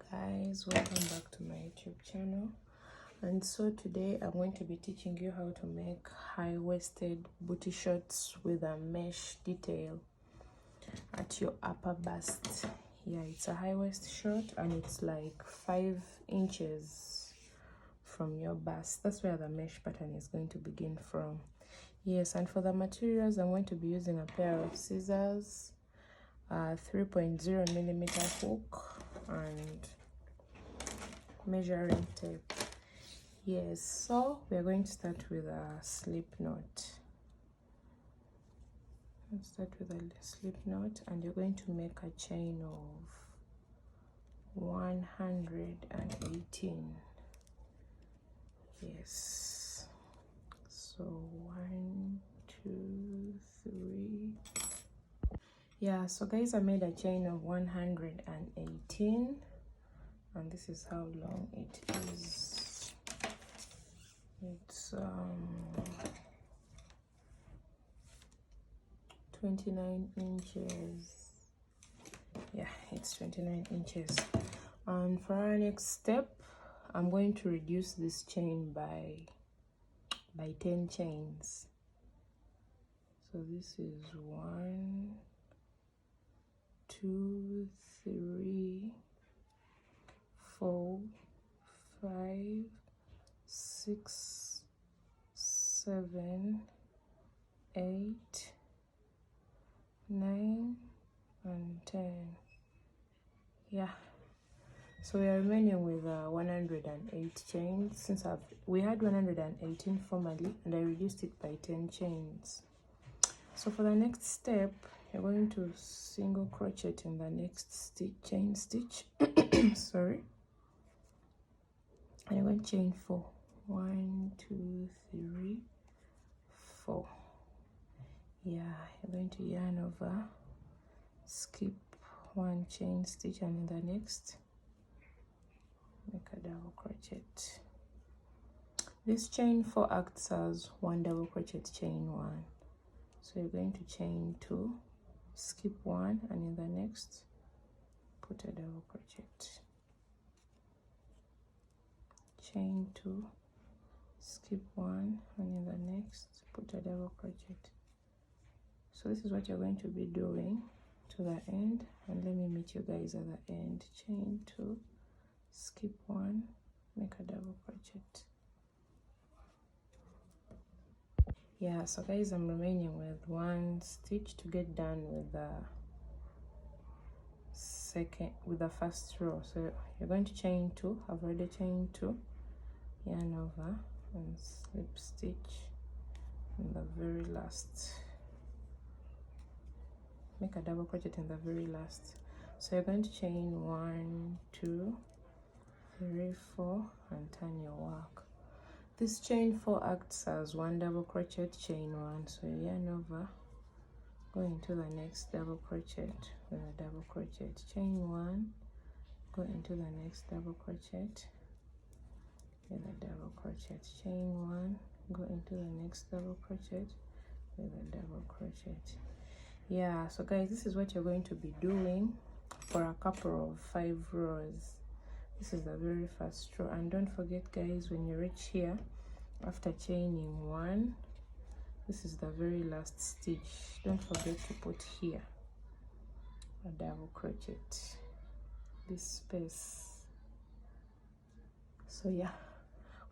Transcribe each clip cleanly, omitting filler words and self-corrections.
Guys, welcome back to my YouTube channel. And so today I'm going to be teaching you how to make high-waisted booty shorts with a mesh detail at your upper bust. Yeah, it's a high waist short and it's like 5 inches from your bust. That's where the mesh pattern is going to begin from. Yes, and for the materials I'm going to be using a pair of scissors, 3.0 millimeter hook, and measuring tape. Yes, so we are going to start with a slip knot. Let's start with a slip knot, and you're going to make a chain of 118. Yes, so 1, 2, 3. Yeah, so guys, I made a chain of 118, and this is how long it is. It's 29 inches. Yeah, it's 29 inches. And for our next step, I'm going to reduce this chain by 10 chains. So this is 1, 2, 3, 4, 5, 6, 7, 8, 9, and 10. Yeah, so we are remaining with 108 chains, since we had 118 formerly and I reduced it by 10 chains. So for the next step, you're going to single crochet in the next stitch, chain stitch. Sorry, and you're going to chain 4. 1, 2, 3, 4. Yeah, you're going to yarn over, skip 1 chain stitch, and in the next make a double crochet. This chain 4 acts as 1 double crochet, chain 1. So you're going to chain 2, skip 1, and in the next put a double crochet. Chain 2, skip 1, and in the next put a double crochet. So this is what you're going to be doing to the end, and let me meet you guys at the end. Chain 2, skip 1, make a double crochet. Yeah, so guys, I'm remaining with 1 stitch to get done with the first row. So you're going to chain 2. I've already chained 2, yarn over and slip stitch in the very last. Make a double crochet in the very last. So you're going to chain 1, 2, 3, 4, and turn your work. This chain 4 acts as 1 double crochet, chain 1. So you yarn over, go into the next double crochet with a double crochet, chain 1, go into the next double crochet with a double crochet, chain 1, go into the next double crochet with a double crochet. Yeah, so guys, this is what you're going to be doing for a couple of 5 rows. This is the very first row, and don't forget guys, when you reach here after chaining 1, this is the very last stitch. Don't forget to put here a double crochet, this space. So yeah,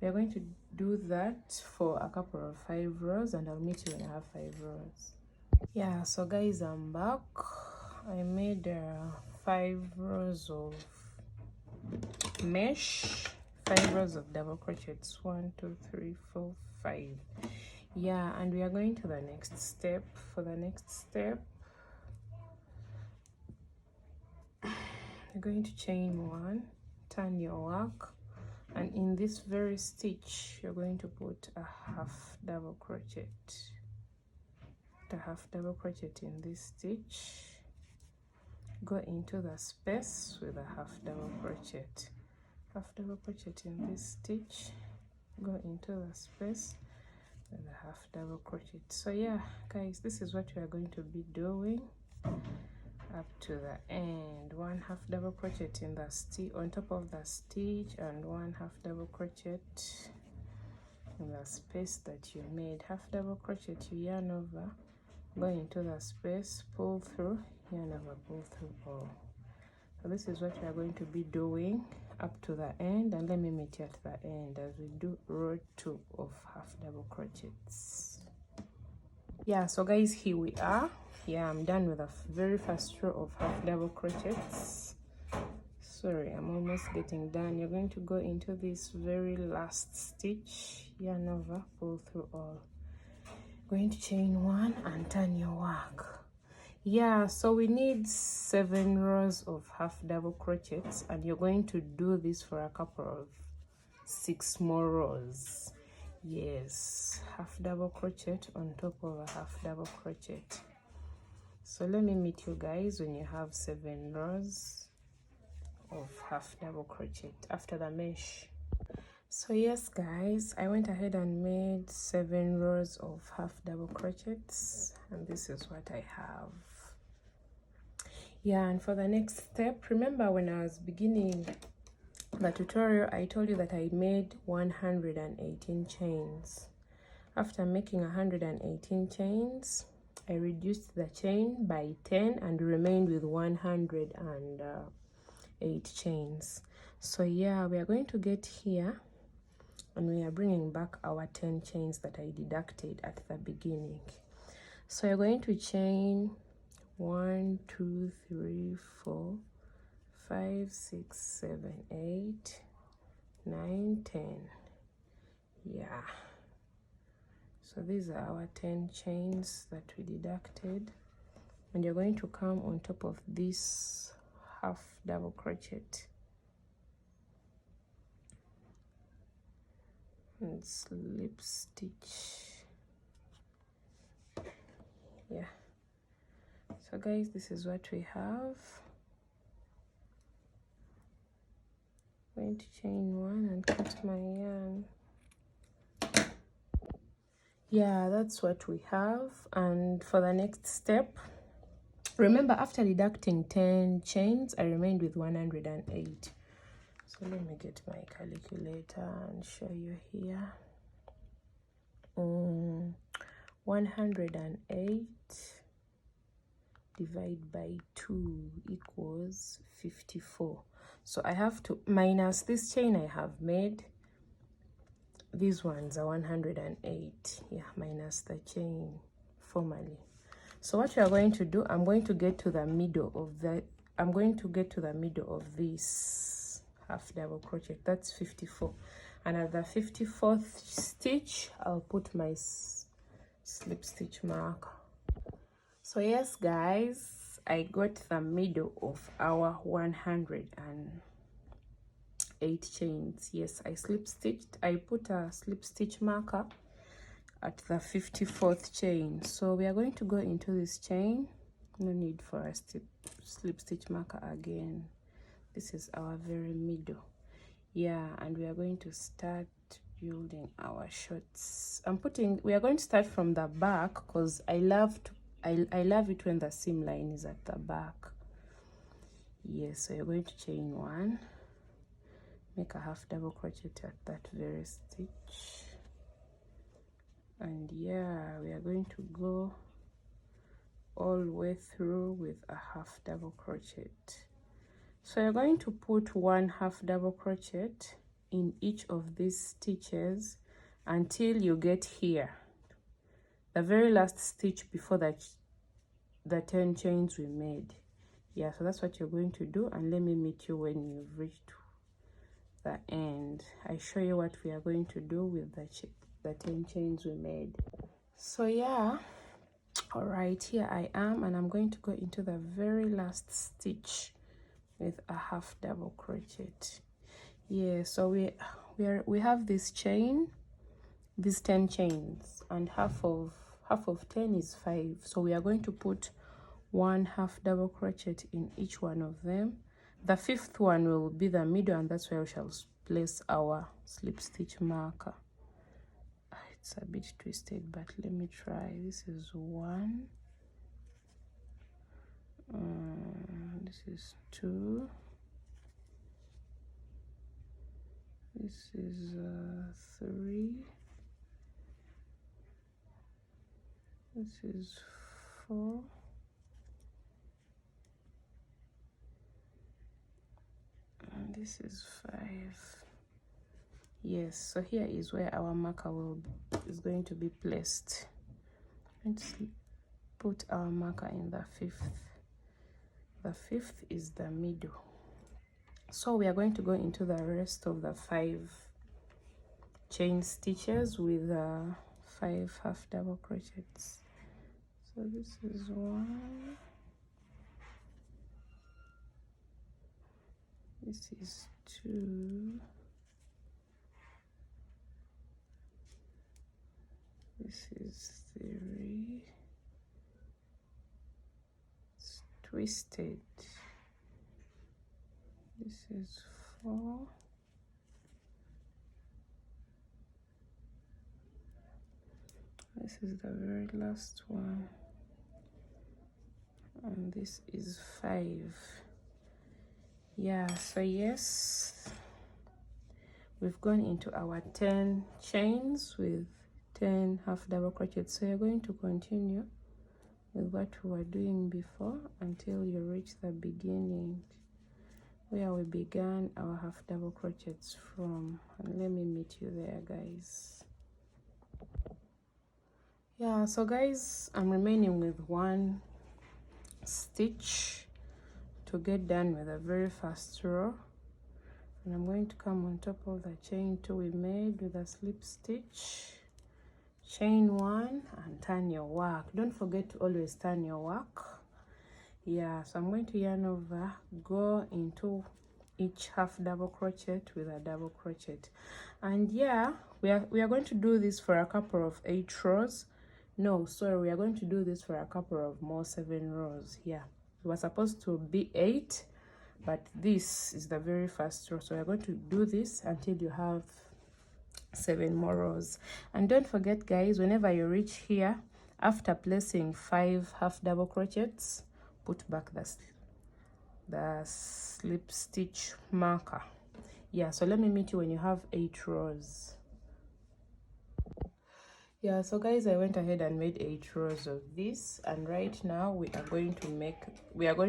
we are going to do that for a couple of 5 rows, and I'll meet you when I have 5 rows. Yeah, so guys, I'm back. I made 5 rows of mesh, 5 rows of double crochets, 1, 2, 3, 4, 5. Yeah, and we are going to the next step. For the next step, you're going to chain 1, turn your work, and in this very stitch you're going to put a half double crochet. The half double crochet in this stitch, go into the space with a half double crochet, half double crochet in this stitch, go into the space with a half double crochet. So yeah guys, this is what we are going to be doing. up to the end. 1 half double crochet in the stitch on top of the stitch, and 1 half double crochet in the space that you made. Half double crochet, you yarn over, go into the space, pull through, yarn over, pull through all. So this is what we are going to be doing up to the end, and let me meet you at the end as we do row 2 of half double crochets. Yeah, so guys, here we are. Yeah, I'm done with the very first row of half double crochets. Sorry, I'm almost getting done. You're going to go into this very last stitch, yarn over, pull through all, going to chain 1 and turn your work. Yeah, so we need 7 rows of half double crochets, and you're going to do this for a couple of 6 more rows. Yes, half double crochet on top of a half double crochet. So let me meet you guys when you have 7 rows of half double crochet after the mesh. So yes guys, I went ahead and made 7 rows of half double crochets, and this is what I have. Yeah, and for the next step, remember when I was beginning the tutorial, I told you that I made 118 chains. After making 118 chains, I reduced the chain by 10 and remained with 108 chains. So yeah, we are going to get here, and we are bringing back our 10 chains that I deducted at the beginning. So you're going to chain 1, 2, 3, 4, 5, 6, 7, 8, 9, 10. Yeah, so these are our 10 chains that we deducted, and you're going to come on top of this half double crochet and slip stitch. Yeah, so guys, this is what we have. I'm going to chain 1 and cut my yarn. Yeah, that's what we have. And for the next step, remember after deducting 10 chains, I remained with 108. So let me get my calculator and show you here. 108 divided by 2 equals 54. So I have to minus this chain I have made. These ones are 108. Yeah, minus the chain formally. So what we are going to do, I'm going to get to the middle of this half double crochet. That's 54, and at the 54th stitch I'll put my slip stitch mark. So yes guys, I got the middle of our 108 chains. Yes, I slip stitched. I put a slip stitch marker at the 54th chain. So we are going to go into this chain. No need for a slip stitch marker again. This is our very middle. Yeah, and we are going to start building our shorts. We are going to start from the back because I love it when the seam line is at the back. Yes, so you're going to chain 1, make a half double crochet at that very stitch, and yeah, we are going to go all the way through with a half double crochet. So you're going to put 1 half double crochet in each of these stitches until you get here, the very last stitch before the 10 chains we made. Yeah, so that's what you're going to do, and let me meet you when you've reached the end. I show you what we are going to do with the 10 chains we made. So yeah, all right, here I am, and I'm going to go into the very last stitch with a half double crochet. Yeah, so we have this chain, these 10 chains, and half of 10 is 5. So we are going to put 1 half double crochet in each one of them. The 5th one will be the middle, and that's where we shall place our slip stitch marker. It's a bit twisted, but let me try. This is 1, This is 2, this is 3, this is 4, and this is 5. Yes, so here is where our marker is going to be placed. Let's put our marker in the 5th. The 5th is the middle. So we are going to go into the rest of the 5 chain stitches with 5 half double crochets. So this is 1, this is 2, this is 3, it's twisted, this is 4, this is the very last one, and this is 5. Yeah, so yes, we've gone into our 10 chains with 10 half double crochets. So you're going to continue with what we were doing before until you reach the beginning where we began our half double crochets from, and let me meet you there, guys. Yeah, so guys, I'm remaining with 1 stitch to get done with the very first row, and I'm going to come on top of the chain 2 we made with a slip stitch, chain 1, and turn your work. Don't forget to always turn your work. Yeah, so I'm going to yarn over, go into each half double crochet with a double crochet, and yeah, we are going to do this for a couple of 8 rows. No, sorry, we are going to do this for a couple of more 7 rows. Yeah, it was supposed to be 8, but this is the very first row, so we're going to do this until you have 7 more rows. And don't forget, guys, whenever you reach here, after placing 5 half double crochets, put back the slip stitch marker. Yeah, so let me meet you when you have 8 rows. Yeah, so guys, I went ahead and made 8 rows of this, and right now we are going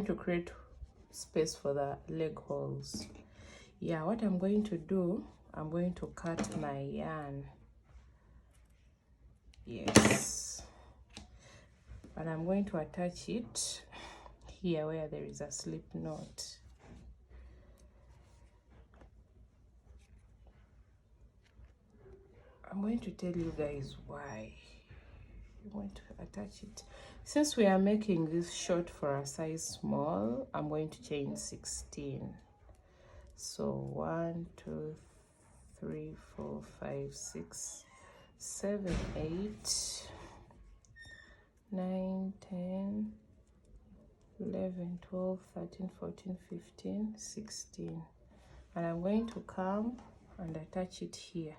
to create space for the leg holes. Yeah, what I'm going to do, I'm going to cut my yarn. Yes, and I'm going to attach it here where there is a slip knot. I'm going to tell you guys why I'm going to attach it. Since we are making this short for a size small, I'm going to chain 16. So 1, 2, 3, 4, 5, 6, 7, 8, 9, 10, 11, 12, 13, 14, 15, 16. And I'm going to come and attach it here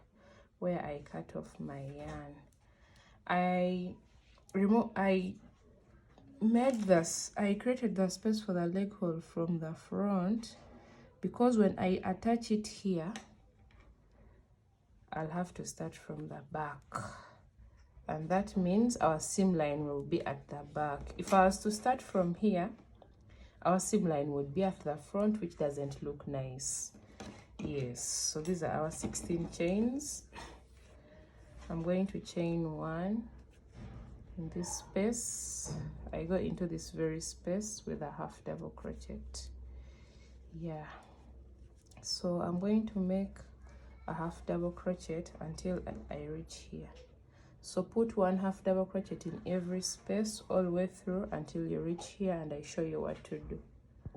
where I cut off my yarn. I created the space for the leg hole from the front because when I attach it here, I'll have to start from the back, and that means our seam line will be at the back. If I was to start from here, our seam line would be at the front, which doesn't look nice. Yes, so these are our 16 chains. I'm going to chain 1 in this space. I go into this very space with a half double crochet. Yeah, so I'm going to make a half double crochet until I reach here. So put 1 half double crochet in every space all the way through until you reach here, and I show you what to do.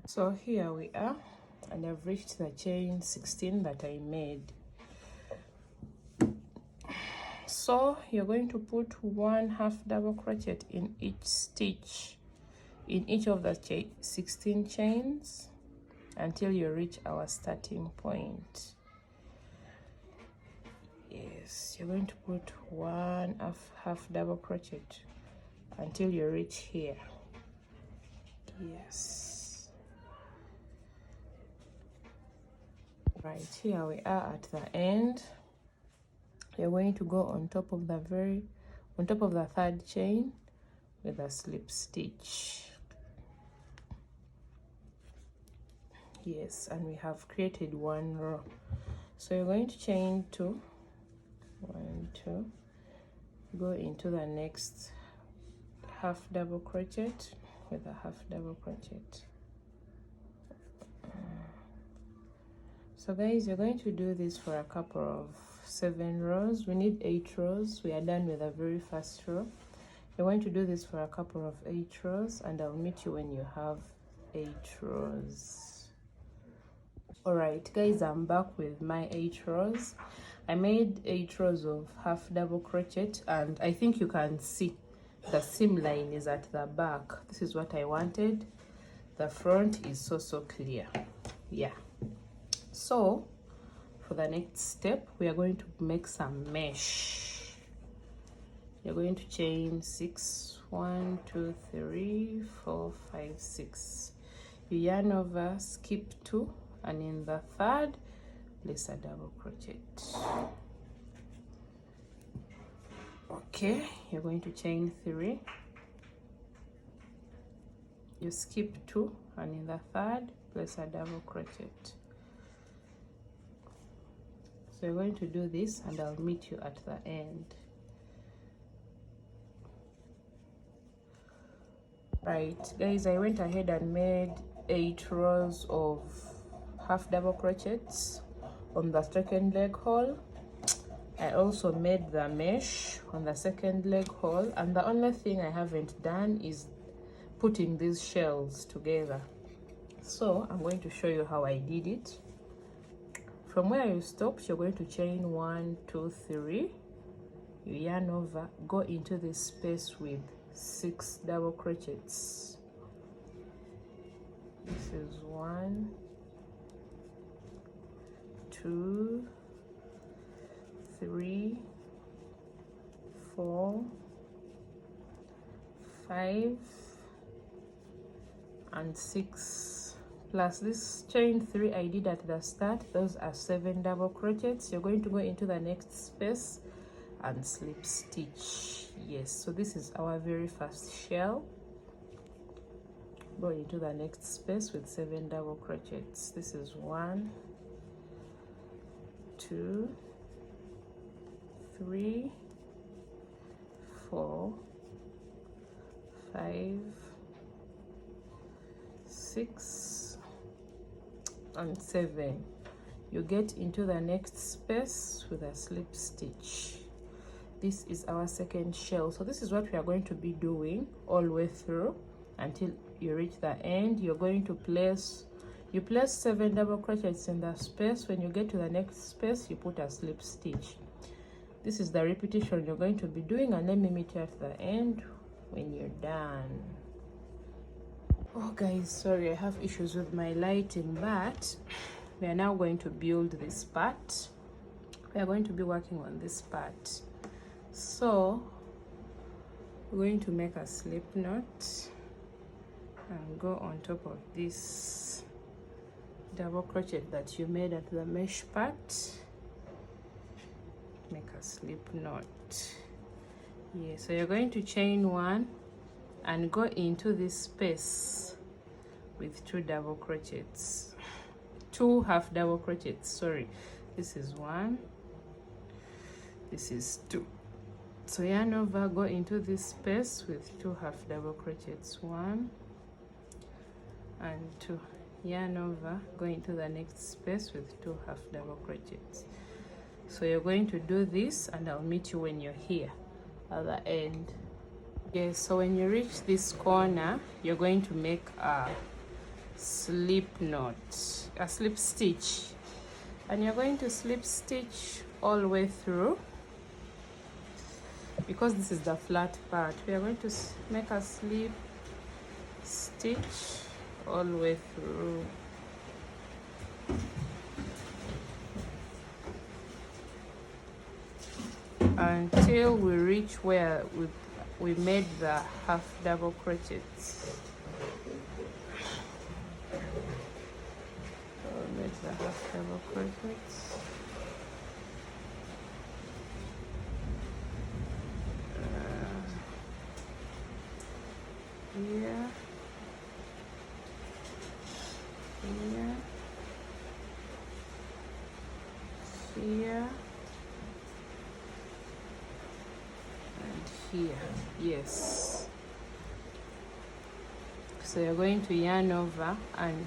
So here we are, and I've reached the chain 16 that I made. So you're going to put 1 half double crochet in each stitch in each of the 16 chains until you reach our starting point. Yes, you're going to put 1 half double crochet until you reach here. Yes. Right, here we are at the end. You're going to go on top of the third chain with a slip stitch. Yes, and we have created one row. So you're going to chain 2, 1, 2, go into the next half double crochet with a half double crochet. So guys, you're going to do this for a couple of 7 rows. We need 8 rows. We are done with the very first row. You're going to do this for a couple of 8 rows, and I'll meet you when you have 8 rows. All right guys, I'm back with my 8 rows. I made 8 rows of half double crochet, and I think you can see the seam line is at the back. This is what I wanted. The front is so clear. Yeah. So for the next step, we are going to make some mesh. You're going to chain 6, 1, 2, 3, 4, 5, 6. You yarn over, skip 2, and in the third, place a double crochet. Okay, you're going to chain 3. You skip 2, and in the third, place a double crochet. So you're going to do this, and I'll meet you at the end. Right guys, I went ahead and made 8 rows of half double crochets on the second leg hole. I also made the mesh on the second leg hole, and the only thing I haven't done is putting these shells together. So I'm going to show you how I did it. From where you stopped, you're going to chain 1, 2, 3. You yarn over, go into this space with 6 double crochets. This is 1, 2, 3, 4, 5, and 6. Plus this chain 3 I did at the start. Those are 7 double crochets. You're going to go into the next space and slip stitch. Yes, so this is our very first shell. Go into the next space with 7 double crochets. This is 1, 2, 3, 4, 5, 6, and 7. You get into the next space with a slip stitch. This is our second shell. So this is what we are going to be doing all the way through until you reach the end. You're going to place 7 double crochets in the space. When you get to the next space, you put a slip stitch. This is the repetition you're going to be doing, and let me meet you at the end when you're done. Oh guys, sorry, I have issues with my lighting, but we are now going to build this part. We are going to be working on this part. So we're going to make a slip knot and go on top of this double crochet that you made at the mesh part. Make a slip knot. Yeah, so you're going to chain 1 and go into this space with 2 double crochets, 2 half double crochets, sorry. This is 1, this is 2. So yarn over, go into this space with 2 half double crochets, 1 and 2. Yarn over, go into the next space with 2 half double crochets. So you're going to do this, and I'll meet you when you're here at the end. Yes, so when you reach this corner, you're going to make a slip knot, a slip stitch, and you're going to slip stitch all the way through. Because this is the flat part, we are going to make a slip stitch all the way through. Until we reach where we made the half double crochets. the half double crochets. Here, here, here, and here. Yes. So you're going to yarn over and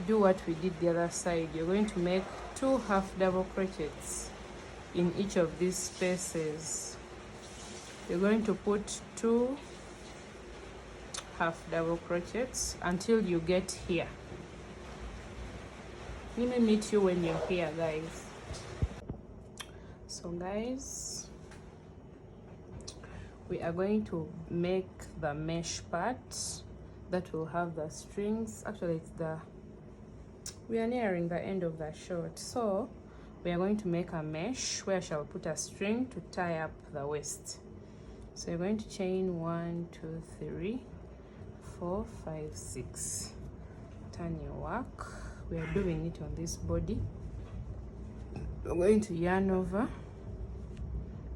do what we did the other side. You're going to make 2 half double crochets in each of these spaces. You're going to put 2 half double crochets until you get here. Let me meet you when you're here, guys. So guys, we are going to make the mesh part that will have the strings. Actually, we are nearing the end of the short, so we are going to make a mesh where I shall put a string to tie up the waist. So you're going to chain 1, 2, 3, 4, 5, 6. Turn your work. We are doing it on this body. We're going to yarn over.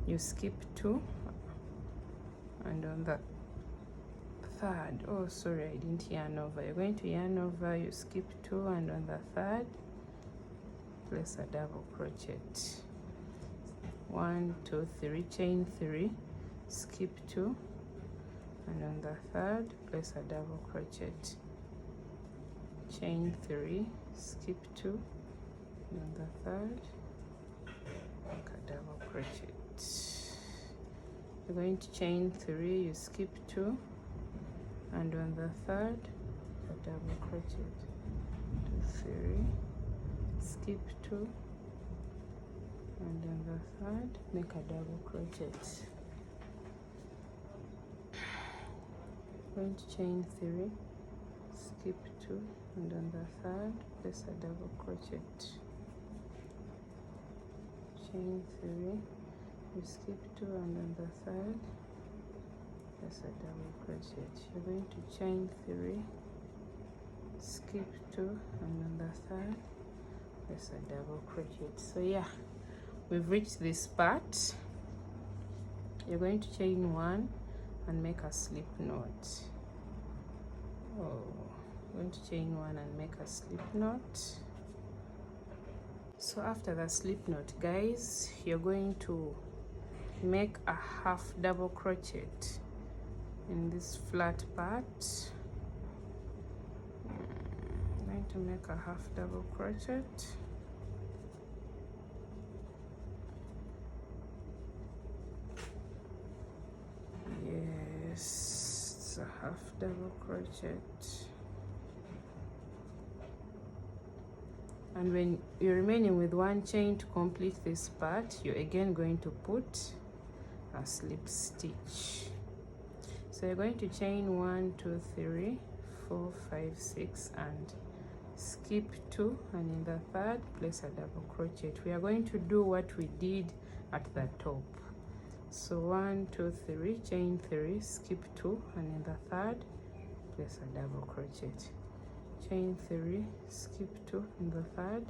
You skip 2, and on the third, oh sorry, I didn't yarn over. You're going to yarn over, you skip 2, and on the third, place a double crochet. 1, 2, 3, chain 3, skip 2, and on the third, place a double crochet. Chain 3, skip 2, and on the third, make a double crochet. You're going to chain 3, you skip 2, and on the third, a double crochet. 2, 3, skip 2, and on the third, make a double crochet. Going to chain 3, skip 2, and on the third, place a double crochet. Chain 3, you skip 2, and on the third, place a double crochet. You're going to chain 3, skip 2, and on the third, place a double crochet. So yeah, we've reached this part. You're going to chain 1 and make a slip knot. Oh, going to chain 1 and make a slip knot. So after the slip knot, guys, you're going to make a half double crochet in this flat part. I'm going to make a half double crochet. Yes, it's a half double crochet. And when you're remaining with 1 chain to complete this part, you're again going to put a slip stitch. So you're going to chain 1, 2, 3, 4, 5, 6, and skip 2, and in the third, place a double crochet. We are going to do what we did at the top. So 1, 2, 3, chain 3, skip 2, and in the third, place a double crochet. Chain 3, skip 2 in the third.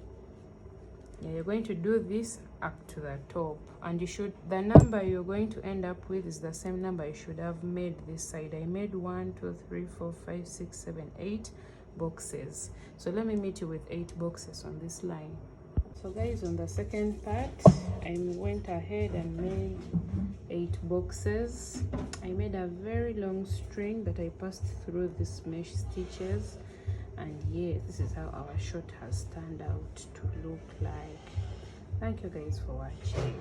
Yeah, you're going to do this up to the top, and the number you're going to end up with is the same number you should have made this side. I made 1, 2, 3, 4, 5, 6, 7, 8 boxes. So let me meet you with 8 boxes on this line. So guys, on the second part, I went ahead and made 8 boxes. I made a very long string that I passed through these mesh stitches. And yeah, this is how our short has turned out to look like. Thank you guys for watching.